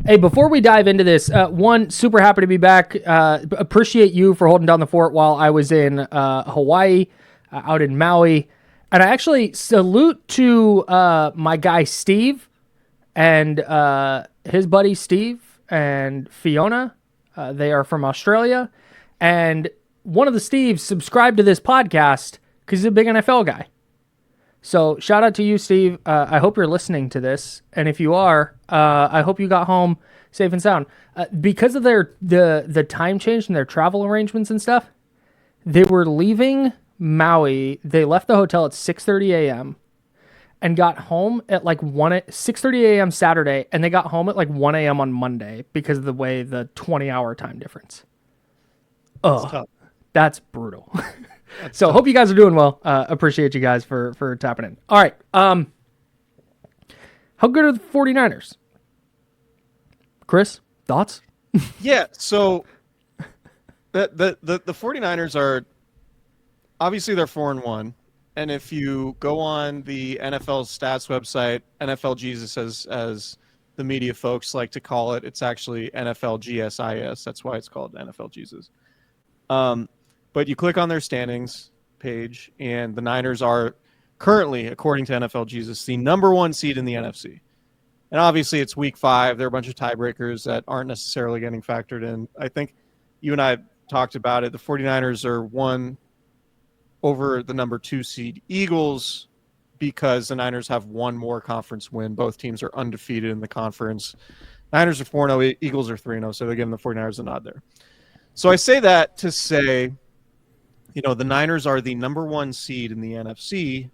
Hey, before we dive into this, one, super happy to be back. Appreciate you for holding down the fort while I was in Hawaii, out in Maui. And I actually salute to my guy Steve and his buddy Steve and Fiona. They are from Australia. And one of the Steves subscribed to this podcast because he's a big NFL guy. So shout out to you, Steve. I hope you're listening to this. And if you are, I hope you got home safe and sound. Because of the time change and their travel arrangements and stuff, they were leaving Maui. They left the hotel at 6:30 a.m. and got home at like 6:30 a.m. Saturday, and they got home at like 1 a.m. on Monday because of the way the 20-hour time difference. Oh, that's brutal. So hope you guys are doing well. Appreciate you guys for tapping in. All right. How good are the 49ers? Chris, thoughts? Yeah. So the 49ers are obviously they're 4-1. And if you go on the NFL stats website, NFL Jesus as the media folks like to call it, it's actually NFL GSIS. That's why it's called NFL Jesus. But you click on their standings page, and the Niners are currently, according to NFL Jesus, the number 1 seed in the NFC. And obviously it's week 5. There are a bunch of tiebreakers that aren't necessarily getting factored in. I think you and I talked about it. The 49ers are 1 over the number 2 seed Eagles because the Niners have 1 more conference win. Both teams are undefeated in the conference. Niners are 4-0, Eagles are 3-0, so they're giving the 49ers a nod there. So I say that to say, the Niners are the number 1 seed in the NFC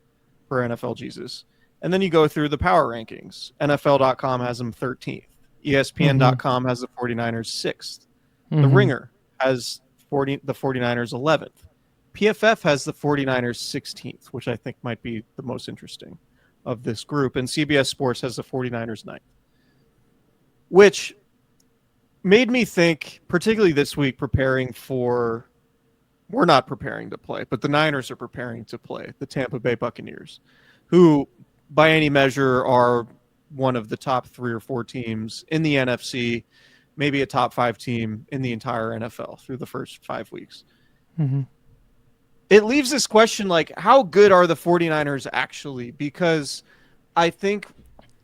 for NFL Jesus. And then you go through the power rankings. NFL.com has them 13th. ESPN.com has the 49ers 6th. The Ringer has the 49ers 11th. PFF has the 49ers 16th, which I think might be the most interesting of this group. And CBS Sports has the 49ers 9th, which made me think, particularly this week, we're not preparing to play, but the Niners are preparing to play the Tampa Bay Buccaneers, who by any measure are one of the top 3 or 4 teams in the NFC, maybe a top 5 team in the entire NFL through the first 5 weeks. It leaves this question, like, how good are the 49ers actually? Because I think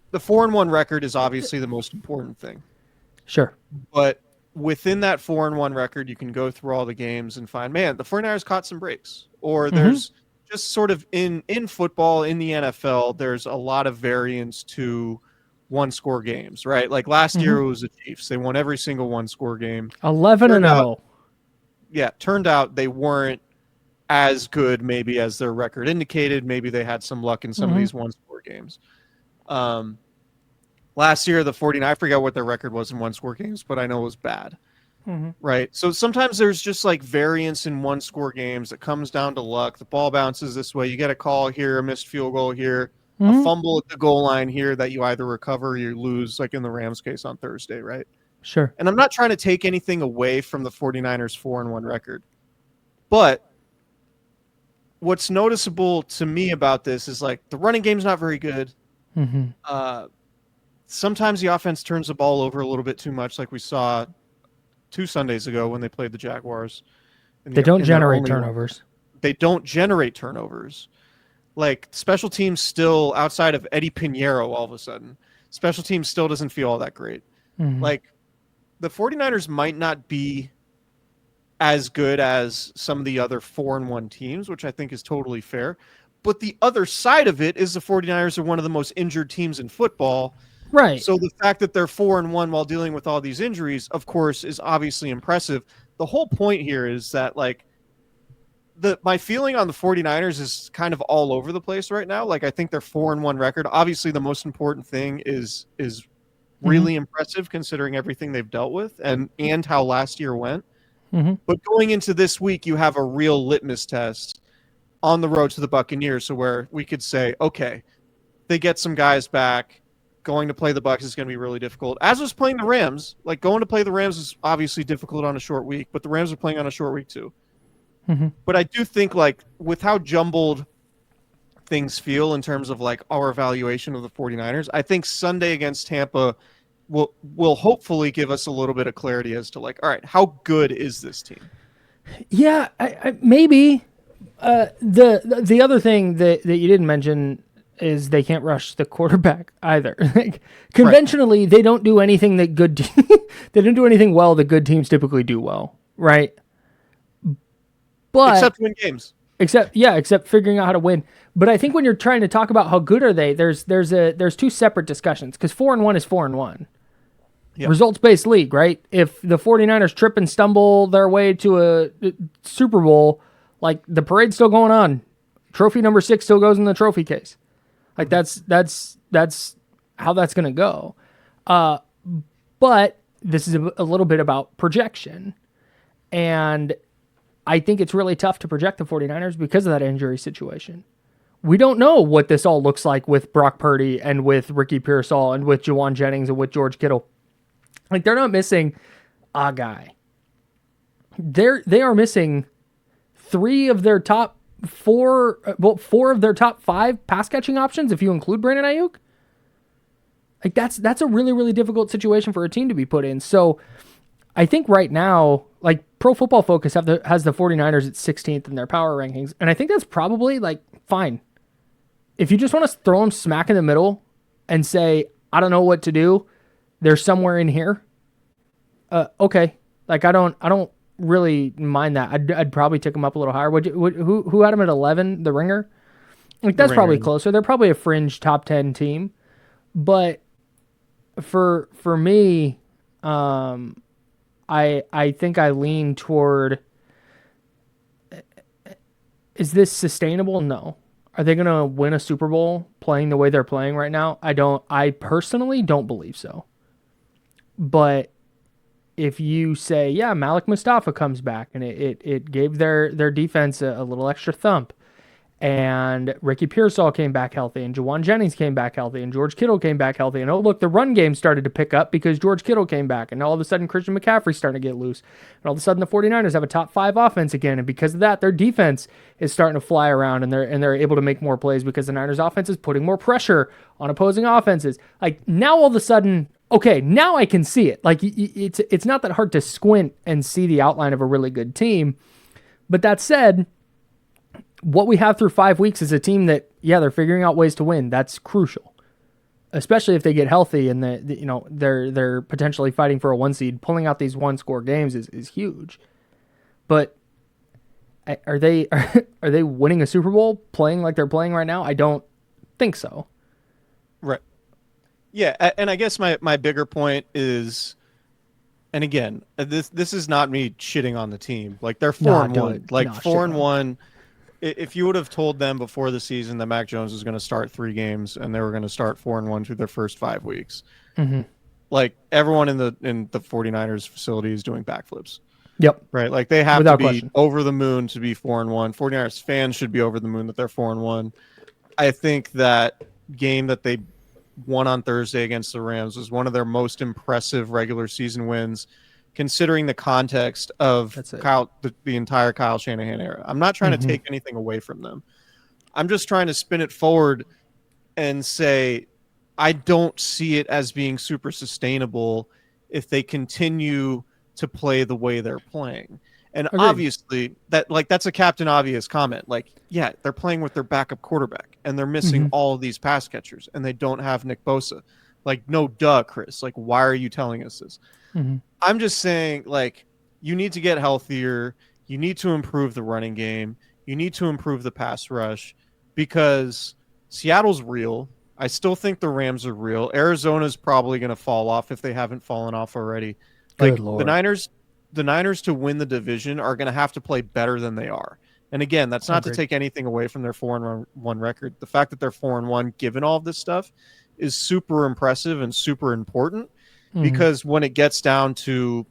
the 4-1 record is obviously the most important thing. Sure. But within that 4-1 record, you can go through all the games and find, man, the 49ers caught some breaks. Or there's just sort of in football, in the NFL, there's a lot of variance to 1-score games, right? Like last year it was the Chiefs. They won every single 1-score game. 11-0. Yeah, turned out they weren't as good maybe as their record indicated. Maybe they had some luck in some of these 1-score games. Last year, the 49ers, I forget what their record was in 1-score games, but I know it was bad. Right? So sometimes there's just like variance in 1-score games that comes down to luck. The ball bounces this way. You get a call here, a missed field goal here, a fumble at the goal line here that you either recover or you lose, like in the Rams case on Thursday, right? Sure. And I'm not trying to take anything away from the 49ers 4-1 record. But what's noticeable to me about this is like the running game's not very good. Sometimes the offense turns the ball over a little bit too much, like we saw 2 Sundays ago when they played the Jaguars. They don't generate turnovers. They don't generate turnovers. Like special teams still, outside of Eddie Pinheiro, all of a sudden, special teams still doesn't feel all that great. Like the 49ers might not be as good as some of the other 4-1 teams, which I think is totally fair. But the other side of it is the 49ers are one of the most injured teams in football. Right. So the fact that they're 4-1 while dealing with all these injuries, of course, is obviously impressive. The whole point here is that, like, my feeling on the 49ers is kind of all over the place right now. Like, I think their 4-1 record, obviously the most important thing is really impressive considering everything they've dealt with and how last year went. But going into this week, you have a real litmus test on the road to the Buccaneers, so where we could say, okay, they get some guys back. Going to play the Bucs is going to be really difficult. As was playing the Rams. Like, going to play the Rams is obviously difficult on a short week, but the Rams are playing on a short week too. But I do think, like, with how jumbled things feel in terms of, like, our evaluation of the 49ers, I think Sunday against Tampa will hopefully give us a little bit of clarity as to like, all right, how good is this team? Yeah, maybe. The other thing that you didn't mention is they can't rush the quarterback either. Like, conventionally, they don't do anything that they don't do anything well that good teams typically do well, right? But except win games. Except figuring out how to win. But I think when you're trying to talk about how good are they, there's two separate discussions, because 4-1 is 4-1. Yep. Results-based league, right? If the 49ers trip and stumble their way to a Super Bowl, like, the parade's still going on. Trophy number 6 still goes in the trophy case. Like, that's how that's going to go. But this is a little bit about projection. And I think it's really tough to project the 49ers because of that injury situation. We don't know what this all looks like with Brock Purdy and with Ricky Pearsall and with Juwan Jennings and with George Kittle. Like, they're not missing a guy. They are missing 4 of their top 5 pass catching options, if you include Brandon Ayuk. Like, that's a really, really difficult situation for a team to be put in. So I think right now, like, Pro Football Focus has the 49ers at 16th in their power rankings, and I think that's probably, like, fine. If you just want to throw them smack in the middle and say, I don't know what to do, they're somewhere in here. Okay. Like, I don't really mind that. I'd probably take them up a little higher. Who had them at 11? The Ringer? Like, that's probably closer. They're probably a fringe top 10 team. But for me, I think I lean toward, is this sustainable? No. Are they going to win a Super Bowl playing the way they're playing right now? I personally don't believe so. But if you say, yeah, Malik Mustafa comes back and it gave their defense a little extra thump, and Ricky Pearsall came back healthy, and Juwan Jennings came back healthy, and George Kittle came back healthy, and oh, look, the run game started to pick up because George Kittle came back, and all of a sudden Christian McCaffrey's starting to get loose, and all of a sudden the 49ers have a top 5 offense again, and because of that, their defense is starting to fly around, and they're able to make more plays because the Niners offense is putting more pressure on opposing offenses. Like, now all of a sudden, okay, now I can see it. Like, it's not that hard to squint and see the outline of a really good team. But that said, what we have through 5 weeks is a team that, yeah, they're figuring out ways to win. That's crucial, especially if they get healthy and they're potentially fighting for a 1 seed. Pulling out these 1-score games is huge. But are they winning a Super Bowl playing like they're playing right now? I don't think so. Right. Yeah, and I guess my bigger point is, and again, this is not me shitting on the team. Like, they're 4-1. Like, 4-1. If you would have told them before the season that Mac Jones was going to start 3 games and they were going to start 4-1 through their first 5 weeks, like, everyone in the 49ers facility is doing backflips. Yep. Right. Like, they have Without to be question. over the moon to be 4-1. 49ers fans should be over the moon that they're 4-1. I think that game that they won on Thursday against the Rams was one of their most impressive regular season wins, considering the context of the entire Kyle Shanahan era. I'm not trying to take anything away from them. I'm just trying to spin it forward and say, I don't see it as being super sustainable if they continue to play the way they're playing. And Agreed. Obviously that's a Captain Obvious comment. Like, yeah, they're playing with their backup quarterback and they're missing all of these pass catchers and they don't have Nick Bosa. Like, no duh, Chris. Like, why are you telling us this? I'm just saying, like, you need to get healthier. You need to improve the running game. You need to improve the pass rush because Seattle's real. I still think the Rams are real. Arizona's probably going to fall off if they haven't fallen off already. Like, Good Lord. The Niners to win the division are going to have to play better than they are. And again, that's not to take anything away from their 4-1 record. The fact that they're 4-1, given all of this stuff, is super impressive and super important because when it gets down to,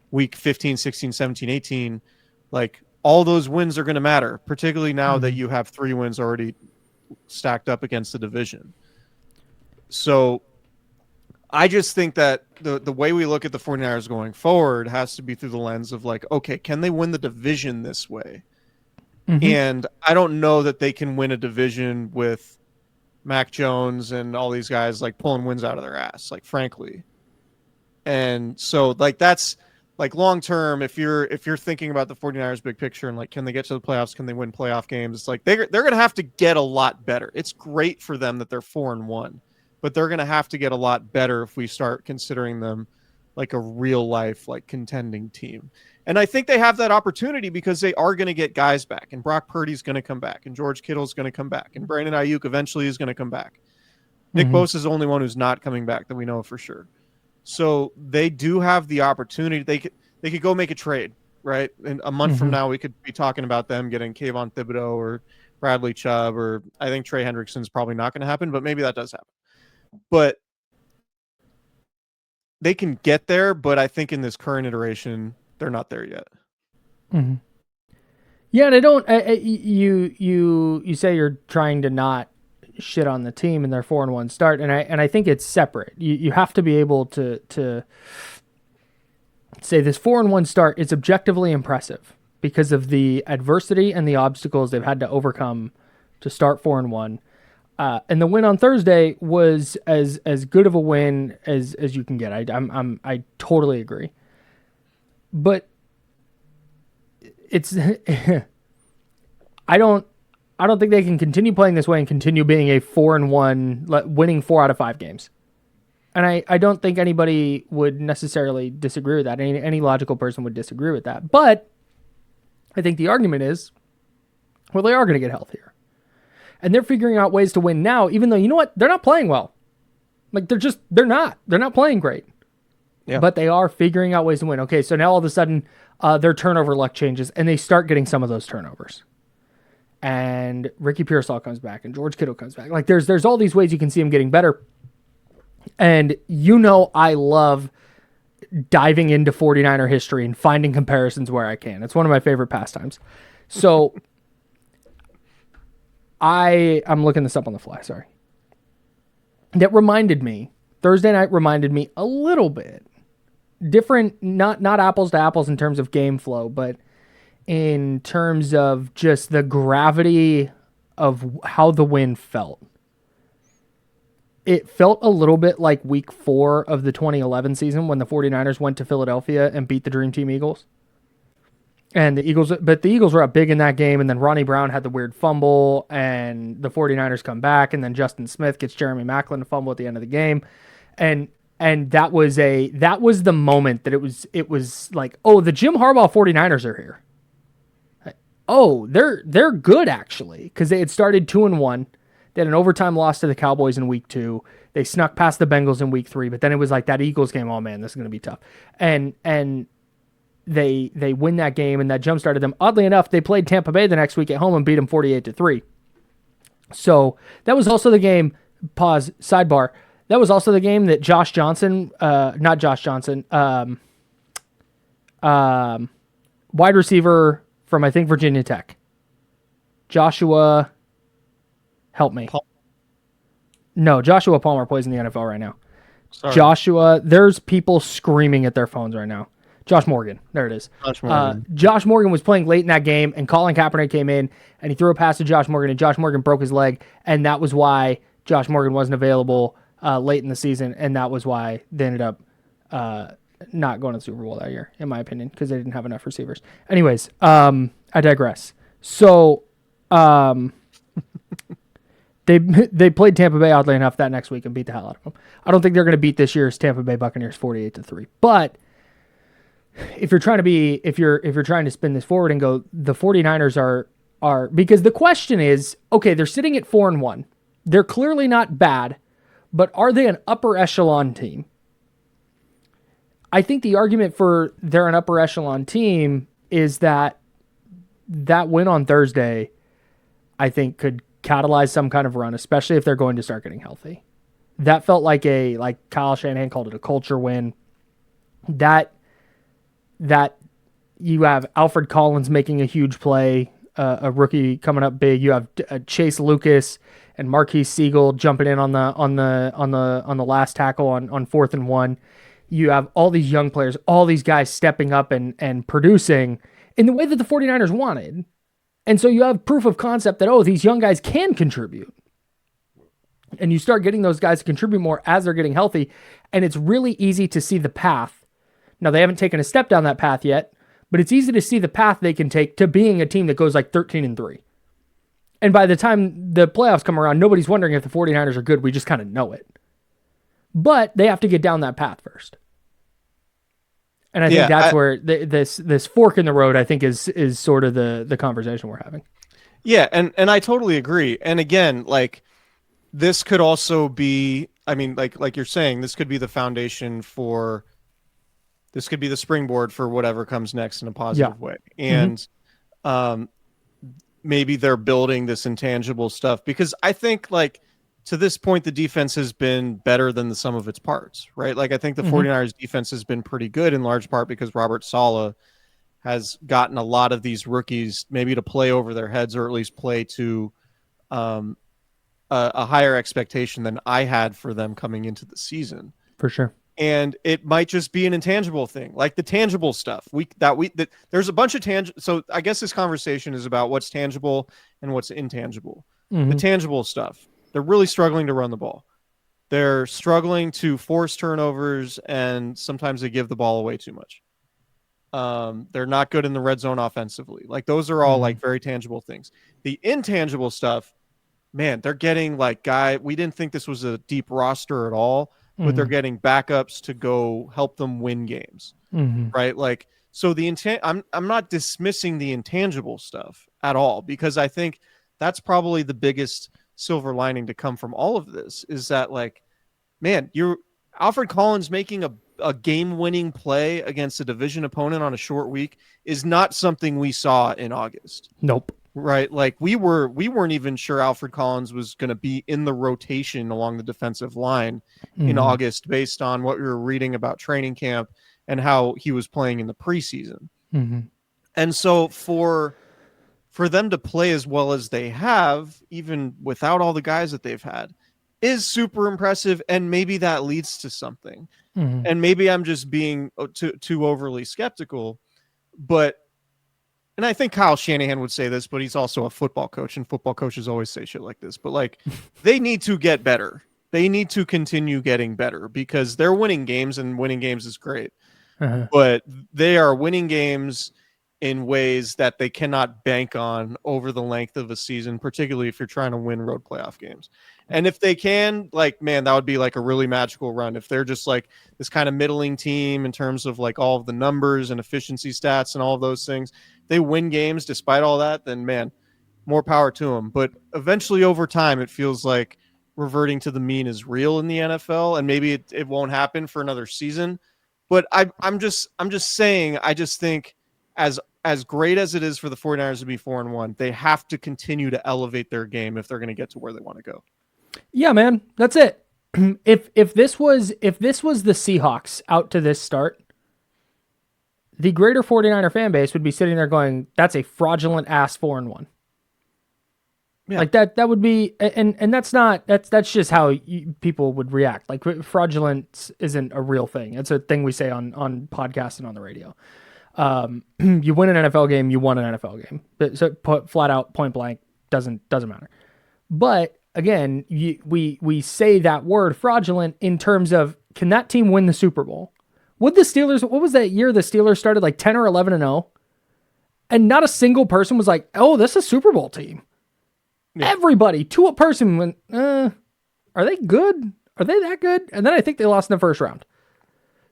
week 15, 16, 17, 18, like, all those wins are going to matter, particularly now that you have 3 wins already stacked up against the division. So I just think that the way we look at the 49ers going forward has to be through the lens of, like, okay, can they win the division this way? And I don't know that they can win a division with Mac Jones and all these guys like pulling wins out of their ass, like frankly. And so like that's like long term, if you're thinking about the 49ers big picture and like can they get to the playoffs, can they win playoff games? It's like they're going to have to get a lot better. It's great for them that they're 4-1, but they're going to have to get a lot better if we start considering them like a real life like contending team. And I think they have that opportunity because they are going to get guys back, and Brock Purdy's going to come back, and George Kittle's going to come back, and Brandon Ayuk eventually is going to come back. Nick Bosa is the only one who's not coming back that we know for sure. So they do have the opportunity. They could go make a trade, right? And a month from now, we could be talking about them getting Kayvon Thibodeau or Bradley Chubb, or I think Trey Hendrickson's probably not going to happen, but maybe that does happen. But they can get there, but I think in this current iteration, they're not there yet. Mm-hmm. Yeah, and I don't. You say you're trying to not shit on the team and their 4-1 start, and I think it's separate. You have to be able to say this 4-1 start is objectively impressive because of the adversity and the obstacles they've had to overcome to start 4-1. And the win on Thursday was as good of a win as you can get. I totally agree. But it's I don't think they can continue playing this way and continue being a 4-1, winning 4 out of 5 games. And I don't think anybody would necessarily disagree with that. Any logical person would disagree with that. But I think the argument is, well, they are going to get healthier. And they're figuring out ways to win now, even though, you know what? They're not playing well. Like, they're not playing great. Yeah. But they are figuring out ways to win. Okay, so now all of a sudden, their turnover luck changes, and they start getting some of those turnovers. And Ricky Pearsall comes back, and George Kittle comes back. Like, there's all these ways you can see them getting better. And I love diving into 49er history and finding comparisons where I can. It's one of my favorite pastimes. So I'm looking this up on the fly, sorry. Thursday night reminded me a little bit. Different, not apples to apples in terms of game flow, but in terms of just the gravity of how the win felt. It felt a little bit like week 4 of the 2011 season when the 49ers went to Philadelphia and beat the Dream Team Eagles. And the Eagles were up big in that game, and then Ronnie Brown had the weird fumble, and the 49ers come back, and then Justin Smith gets Jeremy Maclin to fumble at the end of the game. And that was the moment that it was like, oh, the Jim Harbaugh 49ers are here. Oh, they're good actually, because they had started 2-1. They had an overtime loss to the Cowboys in week 2. They snuck past the Bengals in week 3, but then it was like that Eagles game. Oh man, this is going to be tough. And they win that game, and that jump started them. Oddly enough, they played Tampa Bay the next week at home and beat them 48-3. So that was also the game. Pause. Sidebar. That was also the game that Josh Johnson, not Josh Johnson, wide receiver from I think Virginia Tech. Joshua. Help me. No, Joshua Palmer plays in the NFL right now. Sorry. Joshua, there's people screaming at their phones right now. Josh Morgan. There it is. Josh Morgan was playing late in that game, and Colin Kaepernick came in, and he threw a pass to Josh Morgan, and Josh Morgan broke his leg, and that was why Josh Morgan wasn't available late in the season, and that was why they ended up not going to the Super Bowl that year, in my opinion, because they didn't have enough receivers. Anyways, I digress. So, They played Tampa Bay, oddly enough, that next week and beat the hell out of them. I don't think they're going to beat this year's Tampa Bay Buccaneers 48-3. But if you're trying to spin this forward and go, the 49ers are because the question is, okay, they're sitting at 4-1. They're clearly not bad, but are they an upper echelon team? I think the argument for they're an upper echelon team is that win on Thursday, I think, could catalyze some kind of run, especially if they're going to start getting healthy. That felt like Kyle Shanahan called it a culture win. That you have Alfred Collins making a huge play, a rookie coming up big. You have Chase Lucas and Marquise Siegel jumping in on the last tackle on 4th and 1. You have all these young players, all these guys stepping up and producing in the way that the 49ers wanted. And so you have proof of concept that, oh, these young guys can contribute. And you start getting those guys to contribute more as they're getting healthy. And it's really easy to see the path. Now, they haven't taken a step down that path yet, but it's easy to see the path they can take to being a team that goes like 13-3. And by the time the playoffs come around, nobody's wondering if the 49ers are good. We just kind of know it. But they have to get down that path first. And I think that's where this fork in the road, I think, is sort of the conversation we're having. Yeah, and I totally agree. And again, like, this could also be, I mean, like you're saying, this could be the foundation for, this could be the springboard for whatever comes next in a positive way. And maybe they're building this intangible stuff, because I think, like, to this point, the defense has been better than the sum of its parts, right? Like, I think the 49ers defense has been pretty good in large part because Robert Saleh has gotten a lot of these rookies maybe to play over their heads, or at least play to a higher expectation than I had for them coming into the season. For sure. And it might just be an intangible thing, like the tangible stuff. There's a bunch of tangible. So I guess this conversation is about what's tangible and what's intangible. The tangible stuff, they're really struggling to run the ball. They're struggling to force turnovers, and sometimes they give the ball away too much. They're not good in the red zone offensively. Like, those are all like very tangible things. The intangible stuff, man, they're getting like we didn't think this was a deep roster at all, but they're getting backups to go help them win games. Right? Like, so the intent, I'm not dismissing the intangible stuff at all, because I think that's probably the biggest silver lining to come from all of this, is that, like, man, Alfred Collins making a game-winning play against a division opponent on a short week is not something we saw in August. Nope. Right? Like, we weren't even sure Alfred Collins was going to be in the rotation along the defensive line in August, based on what we were reading about training camp and how he was playing in the preseason. And so for them to play as well as they have, even without all the guys that they've had, is super impressive. And maybe that leads to something. And maybe I'm just being too overly skeptical, and I think Kyle Shanahan would say this, but he's also a football coach, and football coaches always say shit like this. But, like, they need to get better. They need to continue getting better, because they're winning games, and winning games is great. But they are winning games in ways that they cannot bank on over the length of a season, particularly if you're trying to win road playoff games. And if they can, like, man, that would be like a really magical run. If they're just like this kind of middling team in terms of like all of the numbers and efficiency stats and all of those things, they win games despite all that, then, man, more power to them. But eventually, over time, it feels like reverting to the mean is real in the NFL, and maybe it won't happen for another season. But I'm just saying, I just think as great as it is for the 49ers to be 4-1, they have to continue to elevate their game if they're going to get to where they want to go. Yeah, man, that's it. If this was the Seahawks out to this start, the greater 49er fan base would be sitting there going, that's a fraudulent ass 4-1. Yeah. Like that would be, and that's just how people would react. Like, fraudulent isn't a real thing. It's a thing we say on podcasts and on the radio. You win an NFL game, you won an NFL game. So flat out, point blank, doesn't matter. But again, we say that word fraudulent in terms of, can that team win the Super Bowl? Would the Steelers, what was that year the Steelers started, like 10 or 11-0? And not a single person was like, oh, this is a Super Bowl team. Yeah. Everybody, to a person, went, are they good? Are they that good? And then I think they lost in the first round.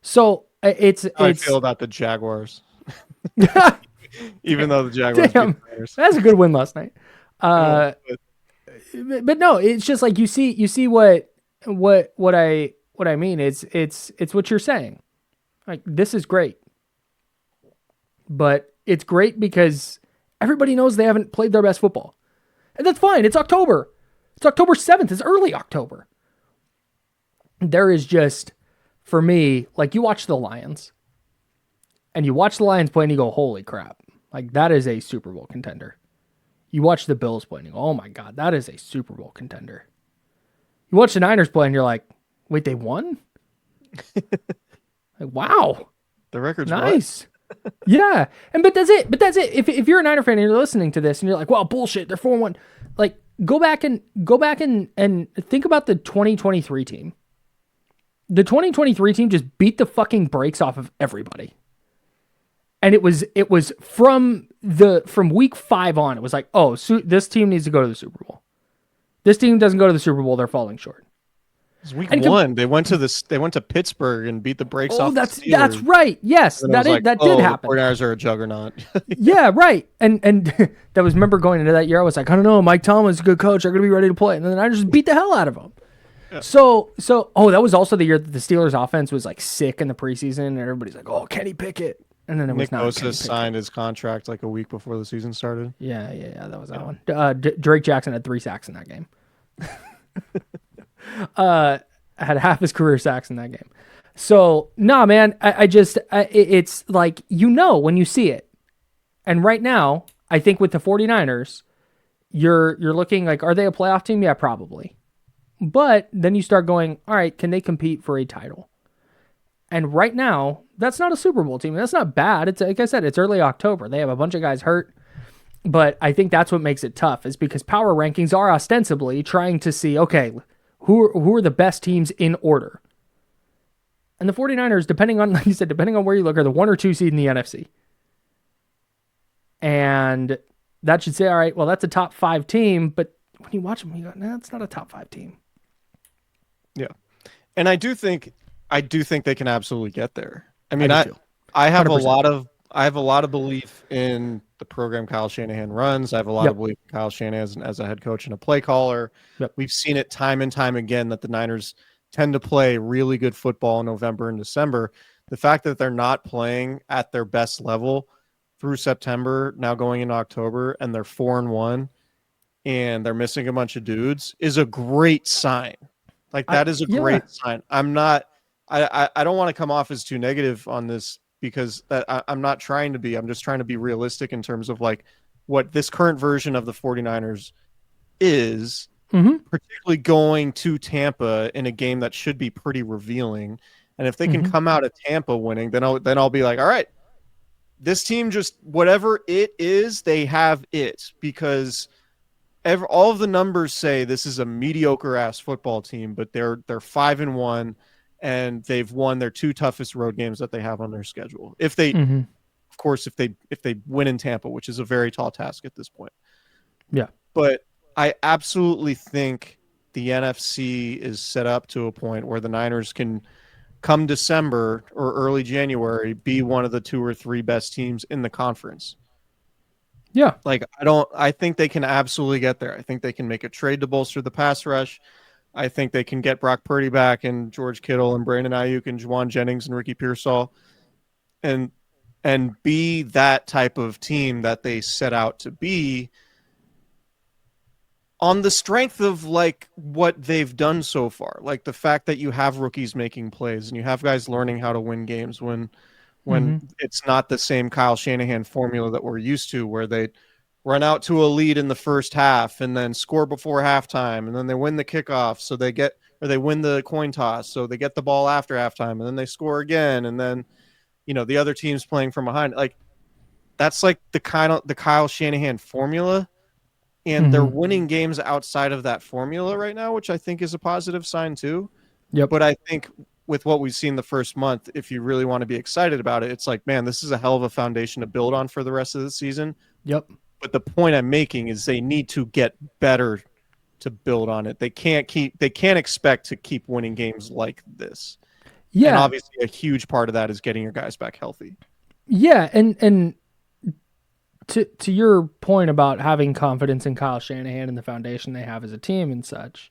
So it's I feel about the Jaguars. Even though the Jaguars, damn, that's a good win last night. But no, it's just like you see what I mean. It's what you're saying. Like, this is great, but it's great because everybody knows they haven't played their best football, and that's fine. It's October. It's October 7th. It's early October. There is just, for me, like, you watch the Lions. And you watch the Lions play and you go, holy crap. Like, that is a Super Bowl contender. You watch the Bills play and you go, oh my God, that is a Super Bowl contender. You watch the Niners play and you're like, wait, they won? Like, wow. The record's nice. Yeah. But that's it. If you're a Niner fan and you're listening to this and you're like, well, bullshit, they're 4-1. Like, Go back and think about the 2023 team. The 2023 team just beat the fucking brakes off of everybody. And it was from week 5 on, it was like, oh, this team needs to go to the Super Bowl. This team doesn't go to the Super Bowl, they're falling short. It was week 1. They went to Pittsburgh and beat the brakes off the Steelers. That's right. Yes, that did happen. The 49ers are a juggernaut. Yeah, right. And that was, remember going into that year, I was like, I don't know, Mike Tomlin's a good coach. They're going to be ready to play. And then I just beat the hell out of them. Yeah. So that was also the year that the Steelers offense was like sick in the preseason, and everybody's like, oh, Kenny Pickett. And then it was Nick Bosa signed his contract like a week before the season started. Yeah, that was that one. Drake Jackson had 3 sacks in that game. Had half his career sacks in that game. So, nah, man, it's like, when you see it. And right now, I think with the 49ers, you're looking like, are they a playoff team? Yeah, probably. But then you start going, all right, can they compete for a title? And right now, that's not a Super Bowl team. That's not bad. It's, like I said, it's early October. They have a bunch of guys hurt. But I think that's what makes it tough, is because power rankings are ostensibly trying to see, okay, who are the best teams in order? And the 49ers, depending on, like you said, depending on where you look, are the 1 or 2 seed in the NFC. And that should say, all right, well, that's a top 5 team. But when you watch them, you go, nah, it's not a top 5 team. Yeah. And I do think they can absolutely get there. I mean, I have 100%. I have a lot of belief in the program Kyle Shanahan runs. I have a lot of belief in Kyle Shanahan as a head coach and a play caller. Yep. We've seen it time and time again that the Niners tend to play really good football in November and December. The fact that they're not playing at their best level through September, now going into October, and they're 4-1 and they're missing a bunch of dudes is a great sign. Like, that is a great sign. I don't want to come off as too negative on this, because I'm not trying to be. I'm just trying to be realistic in terms of like what this current version of the 49ers is, particularly going to Tampa in a game that should be pretty revealing. And if they can come out of Tampa winning, then I'll be like, all right, this team, just whatever it is, they have it, because all of the numbers say this is a mediocre ass football team, but they're 5-1. And they've won their 2 toughest road games that they have on their schedule. If they, of course, if they win in Tampa, which is a very tall task at this point. Yeah. But I absolutely think the NFC is set up to a point where the Niners can, come December or early January, be one of the 2 or 3 best teams in the conference. Yeah. Like, I think they can absolutely get there. I think they can make a trade to bolster the pass rush. I think they can get Brock Purdy back and George Kittle and Brandon Ayuk and Juwan Jennings and Ricky Pearsall and be that type of team that they set out to be, on the strength of like what they've done so far. Like the fact that you have rookies making plays and you have guys learning how to win games when it's not the same Kyle Shanahan formula that we're used to, where they run out to a lead in the first half and then score before halftime, and then they win the kickoff, so they win the coin toss, so they get the ball after halftime, and then they score again, and then the other team's playing from behind. Like, that's like the Kyle Shanahan formula, and they're winning games outside of that formula right now, which I think is a positive sign too. Yep. But I think with what we've seen the first month, if you really want to be excited about it, it's like, man, this is a hell of a foundation to build on for the rest of the season. Yep. But the point I'm making is they need to get better to build on it. They can't expect to keep winning games like this. Yeah. And obviously a huge part of that is getting your guys back healthy. Yeah. And to your point about having confidence in Kyle Shanahan and the foundation they have as a team and such,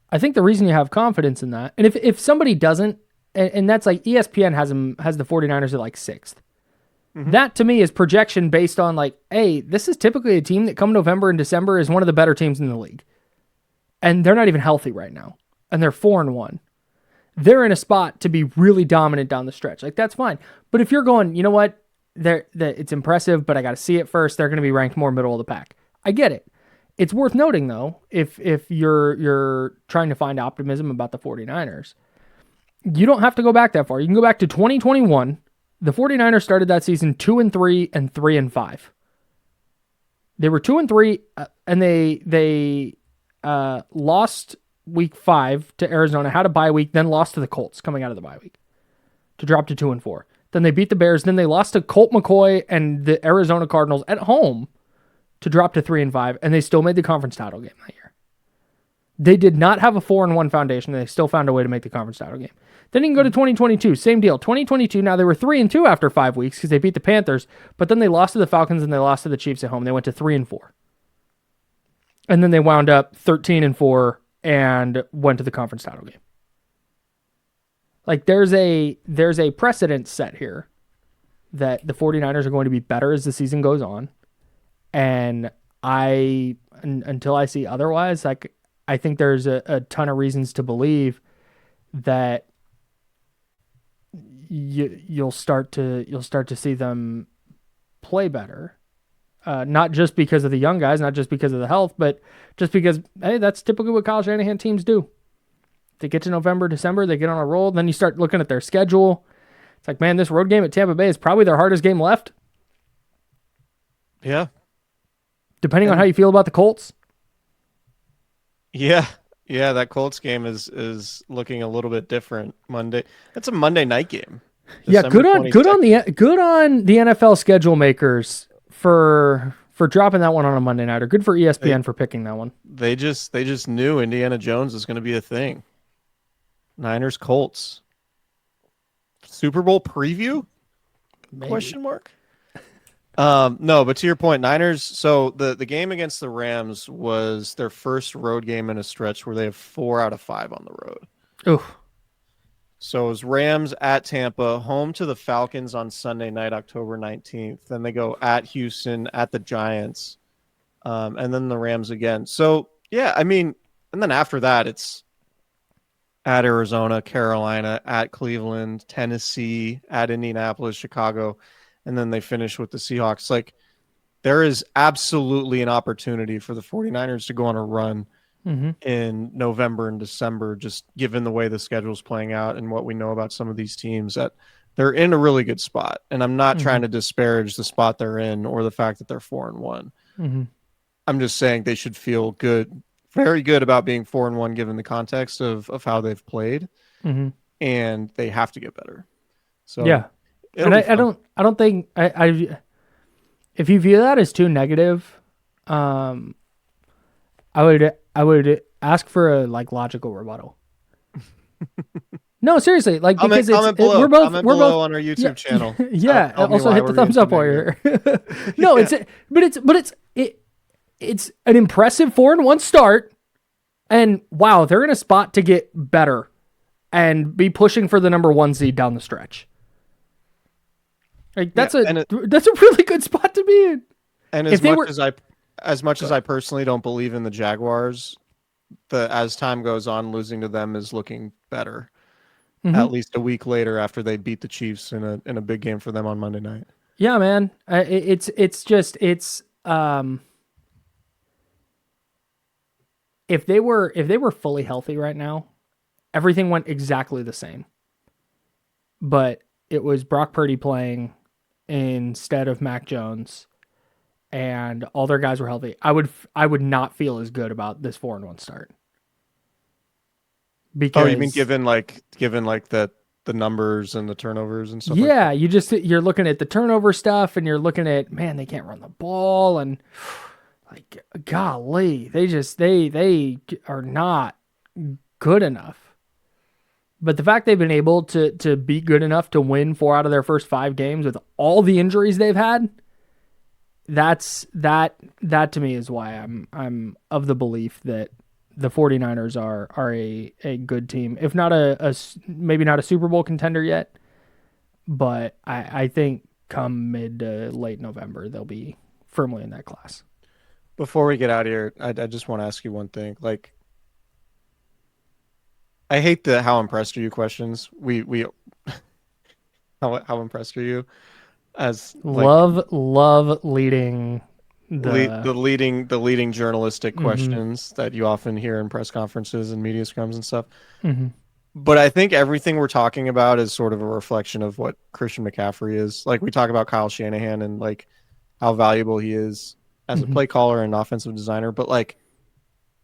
I think the reason you have confidence in that, and if somebody doesn't, and that's like ESPN has the 49ers at like 6th. That to me is projection based on like, hey, this is typically a team that come November and December is one of the better teams in the league. And they're not even healthy right now. And they're 4-1. They're in a spot to be really dominant down the stretch. Like, that's fine. But if you're going, you know what, it's impressive, but I got to see it first, they're going to be ranked more middle of the pack. I get it. It's worth noting, though, if you're trying to find optimism about the 49ers, you don't have to go back that far. You can go back to 2021. The 49ers started that season 2-3 and 3-5. They were 2-3, and they lost week 5 to Arizona, had a bye week, then lost to the Colts coming out of the bye week to drop to 2-4. Then they beat the Bears. Then they lost to Colt McCoy and the Arizona Cardinals at home to drop to 3-5, and they still made the conference title game that year. They did not have a 4-1 foundation. They still found a way to make the conference title game. Then you can go to 2022. Same deal. 2022, now they were 3-2 after 5 weeks because they beat the Panthers, but then they lost to the Falcons and they lost to the Chiefs at home. They went to 3-4. And then they wound up 13-4 and went to the conference title game. Like there's a precedent set here that the 49ers are going to be better as the season goes on. And until I see otherwise, like I think there's a ton of reasons to believe that you'll start to see them play better. Not just because of the young guys, not just because of the health, but just because, hey, that's typically what Kyle Shanahan teams do. They get to November, December, they get on a roll. Then you start looking at their schedule. It's like, man, this road game at Tampa Bay is probably their hardest game left. Yeah. Depending on how you feel about the Colts. Yeah. Yeah, that Colts game is looking a little bit different Monday. That's a Monday night game. Yeah, good on the NFL schedule makers for dropping that one on a Monday night, or good for ESPN for picking that one. They just knew Indiana Jones was going to be a thing. Niners Colts Super Bowl preview? Maybe. Question mark. No, but to your point, Niners. So the game against the Rams was their first road game in a stretch where they have 4 out of 5 on the road. Oof. So it was Rams at Tampa, home to the Falcons on Sunday night, October 19th. Then they go at Houston, at the Giants, and then the Rams again. So, yeah, I mean, and then after that, it's at Arizona, Carolina, at Cleveland, Tennessee, at Indianapolis, Chicago, and then they finish with the Seahawks. Like, there is absolutely an opportunity for the 49ers to go on a run in November and December, just given the way the schedule's playing out and what we know about some of these teams, that they're in a really good spot. And I'm not trying to disparage the spot they're in or the fact that they're 4-1. I'm just saying they should feel good, very good about being 4-1 given the context of how they've played, and they have to get better. So yeah, and I don't think I if you view that as too negative, I would ask for a logical rebuttal. No, seriously, because we're both on our YouTube channel. Yeah, also hit the thumbs up while you're here. No, yeah. It's an impressive 4-1 start, and wow, they're in a spot to get better and be pushing for the number 1 seed down the stretch. Like that's a really good spot to be in. And as much as I personally don't believe in the Jaguars, as time goes on, losing to them is looking better. At least a week later after they beat the Chiefs in a big game for them on Monday night. Yeah, man. It's if they were fully healthy right now, everything went exactly the same. But it was Brock Purdy playing instead of Mac Jones, and all their guys were healthy. I would not feel as good about this 4-1 start. Because, you mean given the numbers and the turnovers and stuff? Yeah, you're looking at the turnover stuff, and you're looking at, man, they can't run the ball, and golly, they are not good enough. But the fact they've been able to be good enough to win 4 out of their first 5 games with all the injuries they've had, that to me is why I'm of the belief that the 49ers are a good team. If not maybe not a Super Bowl contender yet, but I think come mid to late November, they'll be firmly in that class. Before we get out of here, I just want to ask you one thing. I hate the how impressed are you questions. We how impressed are you? As love leading the leading journalistic questions that you often hear in press conferences and media scrums and stuff. But I think everything we're talking about is sort of a reflection of what Christian McCaffrey is. We talk about Kyle Shanahan and how valuable he is as a play caller and offensive designer, but like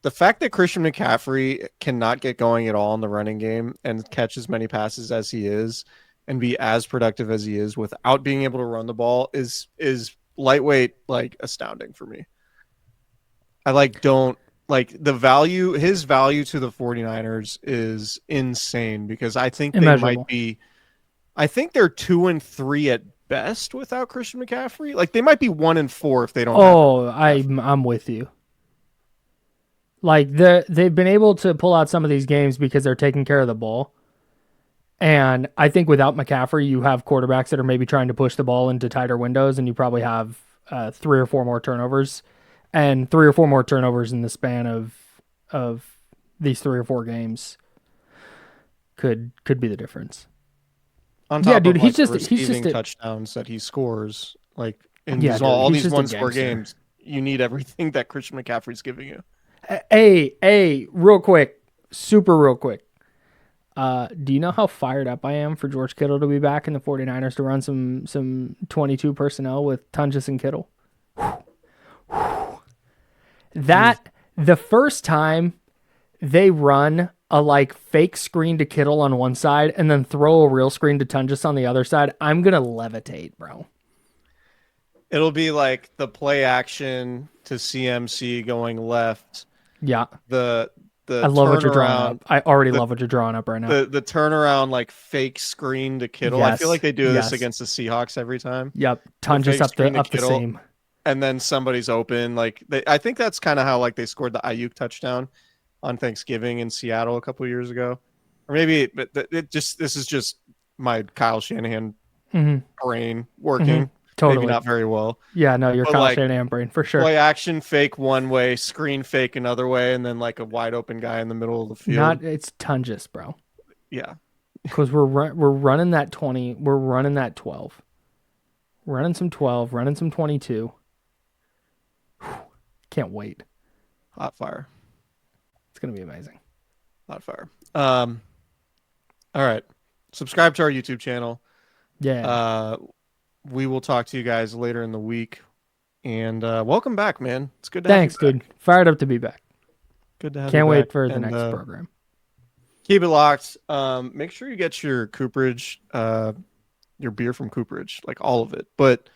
the fact that Christian McCaffrey cannot get going at all in the running game and catch as many passes as he is and be as productive as he is without being able to run the ball is lightweight, like astounding for me. I don't like his value to the 49ers is insane because I think I think they're 2-3 at best without Christian McCaffrey. Like they might be 1-4 if they don't. I'm with you. Like they've been able to pull out some of these games because they're taking care of the ball. And I think without McCaffrey, you have quarterbacks that are maybe trying to push the ball into tighter windows, and you probably have 3 or 4 more turnovers, and 3 or 4 more turnovers in the span of these 3 or 4 games could be the difference. On top of he's just touchdowns that he scores, like in all these 1-score games, you need everything that Christian McCaffrey's giving you. Hey, real quick, super real quick. Do you know how fired up I am for George Kittle to be back in the 49ers to run some 22 personnel with Tunges and Kittle? That the first time they run a like fake screen to Kittle on one side and then throw a real screen to Tunges on the other side, I'm going to levitate, bro. It'll be like the play action to CMC going left. Yeah. I love what you're drawing up. I already love what you're drawing up right now. The turnaround like fake screen to Kittle. Yes. I feel like they do this against the Seahawks every time. Yep. Tunges up the seam. And then somebody's open. I think that's kind of how like they scored the Ayuk touchdown on Thanksgiving in Seattle a couple of years ago. Or maybe this is just my Kyle Shanahan brain working. Mm-hmm. Totally. Maybe not very well. Yeah, no, you're Kyle Shanahan brain for sure. Play action fake one way, screen fake another way, and then like a wide open guy in the middle of the field. It's Tunges, bro. Yeah. Because we're running that 20. We're running that 12. Running some 12. Running some 22. Can't wait. Hot fire. It's going to be amazing. Hot fire. All right. Subscribe to our YouTube channel. Yeah. We will talk to you guys later in the week. And welcome back, man. It's good to have you back. Dude. Fired up to be back. Good to have Can't you wait back. for the next program. Keep it locked. Make sure you get your Cooperage, your beer from Cooperage, like all of it. But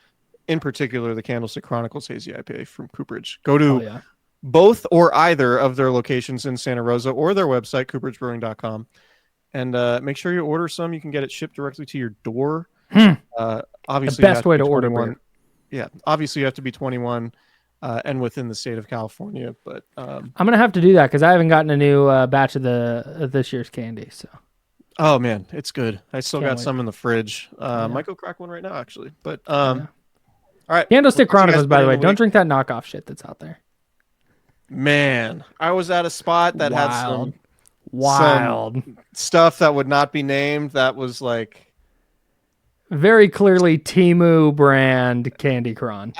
in particular, the Candlestick Chronicles Hazy IPA from Cooperage. Go to both or either of their locations in Santa Rosa or their website, cooperagebrewing.com. And make sure you order some. You can get it shipped directly to your door. Obviously, the best way to order beer. Yeah, obviously you have to be 21 and within the state of California. But I'm gonna have to do that because I haven't gotten a new batch of this year's candy. So, oh man, it's good. I still got some in the fridge. Might go crack one right now, actually. But all right, Candlestick Chronicles. By the way, don't drink that knockoff shit that's out there. Man, I was at a spot that had some stuff that would not be named. That was like. Very clearly Temu brand Candy Cron.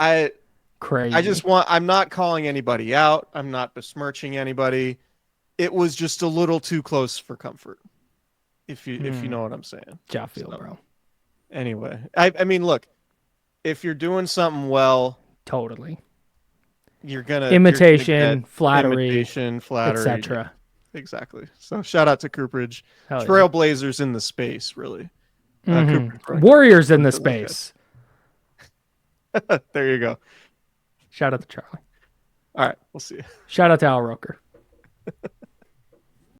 Crazy. I'm not calling anybody out. I'm not besmirching anybody. It was just a little too close for comfort. If you know what I'm saying. Bro. Anyway, I mean, look, if you're doing something well, totally. You're gonna flattery, etc. Exactly. So shout out to Cooperage. Trailblazers in the space, really. Warriors in the space. There you go. Shout out to Charlie. All right, we'll see you. Shout out to Al Roker.